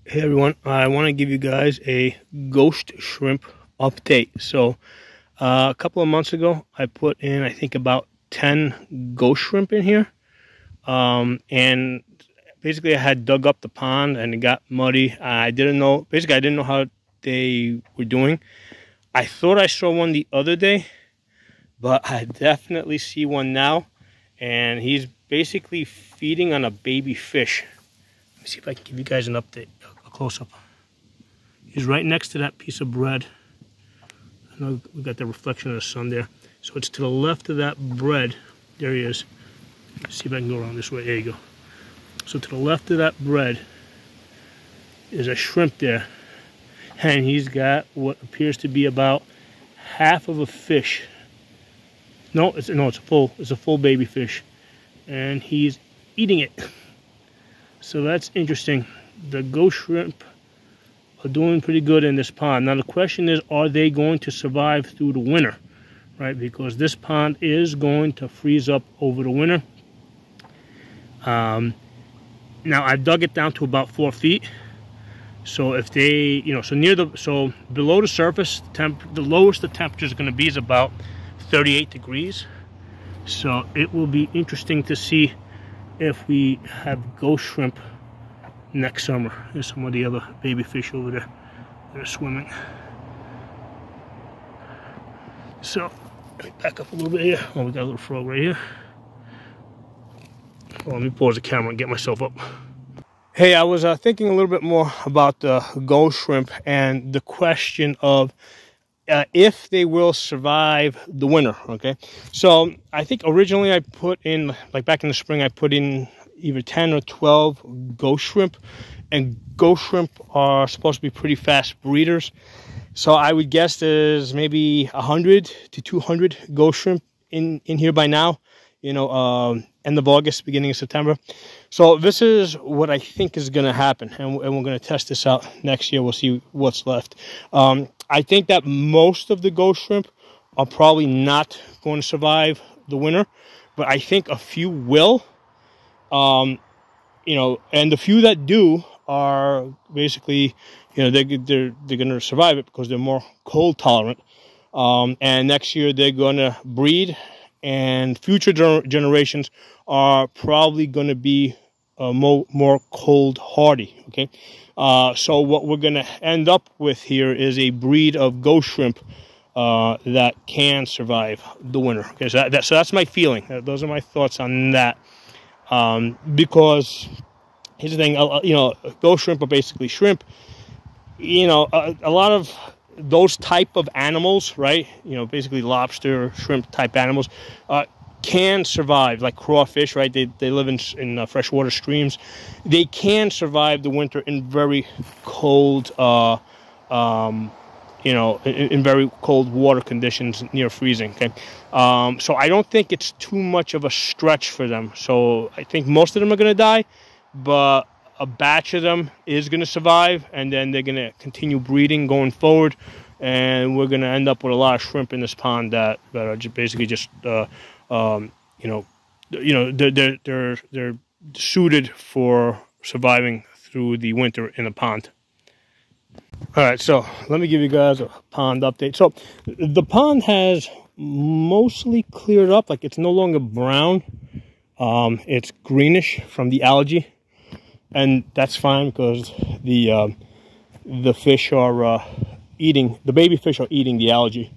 Hey everyone, I want to give you guys a ghost shrimp update. So a couple of months ago I put in I think about 10 ghost shrimp in here, and basically I had dug up the pond and it got muddy. I didn't know how they were doing. I thought I saw one the other day, but I definitely see one now, and he's basically feeding on a baby fish. Let me see if I can give you guys an update, a close-up. He's right next to that piece of bread. I know we got the reflection of the sun there. So it's to the left of that bread. There he is. Let's see if I can go around this way. There you go. So to the left of that bread is a shrimp there. And he's got what appears to be about half of a fish. It's a full baby fish. And he's eating it. So that's interesting. The ghost shrimp are doing pretty good in this pond. Now the question is, are they going to survive through the winter? Right, because this pond is going to freeze up over the winter. Now I've dug it down to about 4 feet. So if they, so below the surface, the lowest the temperature is going to be is about 38 degrees. So it will be interesting to see if we have ghost shrimp next summer. There's some of the other baby fish over there that are swimming. So let me back up a little bit here. Oh, we got a little frog right here. Well, let me pause the camera and get myself up. Hey, I was thinking a little bit more about the ghost shrimp and the question of if they will survive the winter. Okay, so I think originally I put in, like back in the spring, I put in either 10 or 12 ghost shrimp, and ghost shrimp are supposed to be pretty fast breeders. So I would guess there's maybe 100 to 200 ghost shrimp in here by now, end of August, beginning of September. So this is what I think is going to happen, and we're going to test this out next year. We'll see what's left. I think that most of the ghost shrimp are probably not going to survive the winter, but I think a few will. And the few that do are basically, they're going to survive it because they're more cold tolerant. And next year they're going to breed, and future generations are probably going to be more cold hardy. Okay, so what we're going to end up with here is a breed of ghost shrimp that can survive the winter. Okay, so that's my feeling. Those are my thoughts on that. Because here's the thing, ghost shrimp are basically shrimp. A lot of those type of animals, right? Basically lobster, shrimp type animals, can survive, like crawfish, right? They live in freshwater streams. They can survive the winter in very cold, in very cold water conditions near freezing. Okay, so I don't think it's too much of a stretch for them. So I think most of them are going to die, but a batch of them is going to survive, and then they're going to continue breeding going forward, and we're going to end up with a lot of shrimp in this pond that are basically just they're suited for surviving through the winter in a pond. All right, so let me give you guys a pond update. So the pond has mostly cleared up. Like, it's no longer brown. It's greenish from the algae, and that's fine because the fish are the baby fish are eating the algae.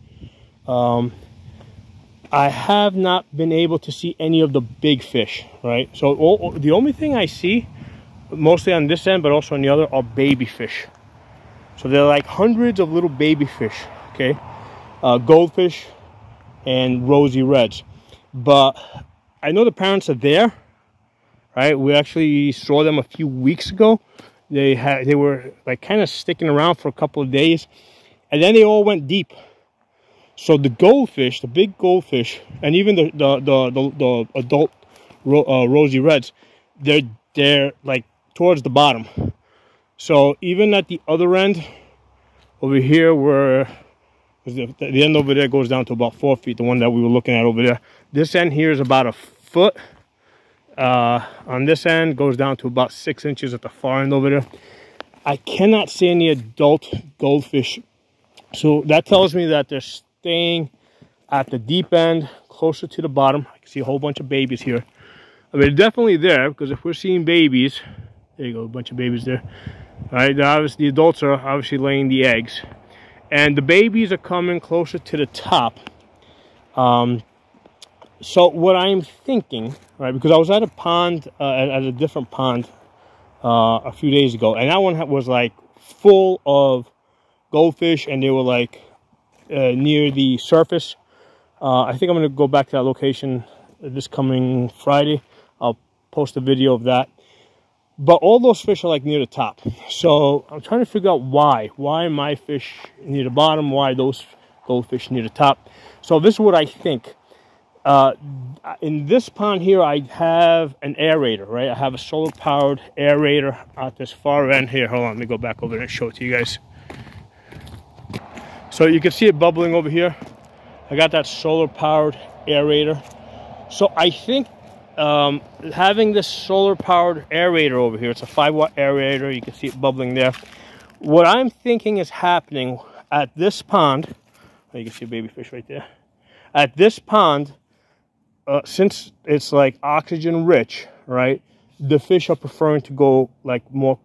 I have not been able to see any of the big fish, right? So the only thing I see, mostly on this end, but also on the other, are baby fish. So they're like hundreds of little baby fish, okay? Goldfish and rosy reds. But I know the parents are there, right? We actually saw them a few weeks ago. They were like kind of sticking around for a couple of days, and then they all went deep. So the goldfish, the big goldfish, and even the adult rosy reds, they're like towards the bottom. So even at the other end, over here, where the end over there goes down to about 4 feet, the one that we were looking at over there. This end here is about a foot. On this end, goes down to about 6 inches at the far end over there. I cannot see any adult goldfish. So that tells me that they're staying at the deep end, closer to the bottom. I can see a whole bunch of babies here. I mean, they're definitely there, because if we're seeing babies, there you go, a bunch of babies there. All right, obviously the adults are obviously laying the eggs. And the babies are coming closer to the top. So what I'm thinking, right, because I was at a pond, at a different pond a few days ago, and that one was like full of goldfish, and they were like near the surface. I think I'm going to go back to that location this coming Friday. I'll post a video of that. But all those fish are like near the top. So I'm trying to figure out why. Why my fish near the bottom? Why those goldfish near the top? So this is what I think. In this pond here, I have an aerator, right? I have a solar-powered aerator at this far end here. Hold on, let me go back over there and show it to you guys. So you can see it bubbling over here. I got that solar-powered aerator. So I think having this solar-powered aerator over here, it's a 5-watt aerator. You can see it bubbling there. What I'm thinking is happening at this pond, oh, you can see a baby fish right there. At this pond, since it's like oxygen rich, right, the fish are preferring to go like more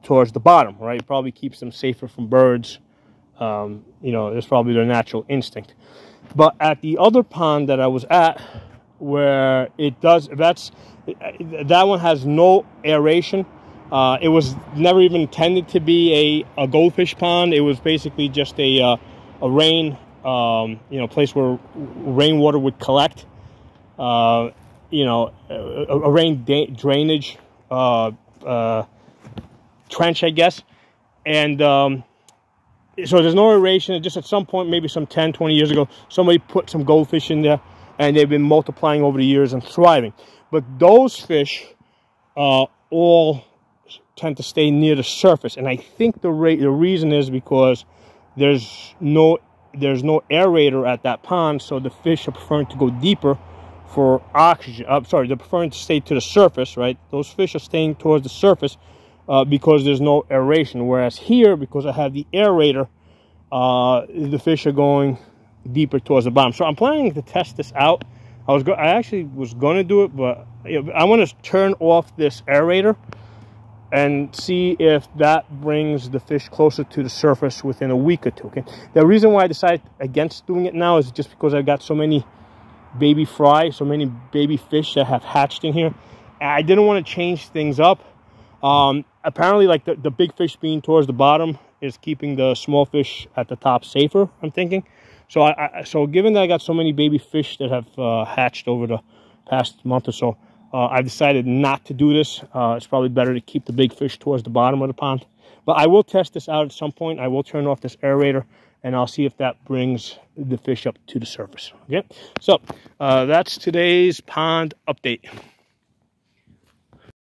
towards the bottom, right? It probably keeps them safer from birds. You know, it's probably their natural instinct. But at the other pond that I was at, where it does, that one has no aeration. It was never even intended to be a goldfish pond. It was basically just a rain, you know, place where rainwater would collect. You know, a rain drainage trench, I guess. And so there's no aeration. Just at some point, maybe some 10, 20 years ago, somebody put some goldfish in there, and they've been multiplying over the years and thriving. But those fish all tend to stay near the surface. And I think the reason is because there's no aerator at that pond, so the fish are preferring to go deeper for oxygen. Sorry, they're preferring to stay to the surface, right? Those fish are staying towards the surface because there's no aeration. Whereas here, because I have the aerator, the fish are going deeper towards the bottom. So I'm planning to test this out. I actually was going to do it, but I want to turn off this aerator and see if that brings the fish closer to the surface within a week or two. Okay. The reason why I decided against doing it now is just because I've got so many baby fry, so many baby fish that have hatched in here. I didn't want to change things up. Apparently, like the big fish being towards the bottom is keeping the small fish at the top safer, I'm thinking. So so given that I got so many baby fish that have hatched over the past month or so, I've decided not to do this. It's probably better to keep the big fish towards the bottom of the pond. But I will test this out at some point. I will turn off this aerator, and I'll see if that brings the fish up to the surface. Okay, so that's today's pond update.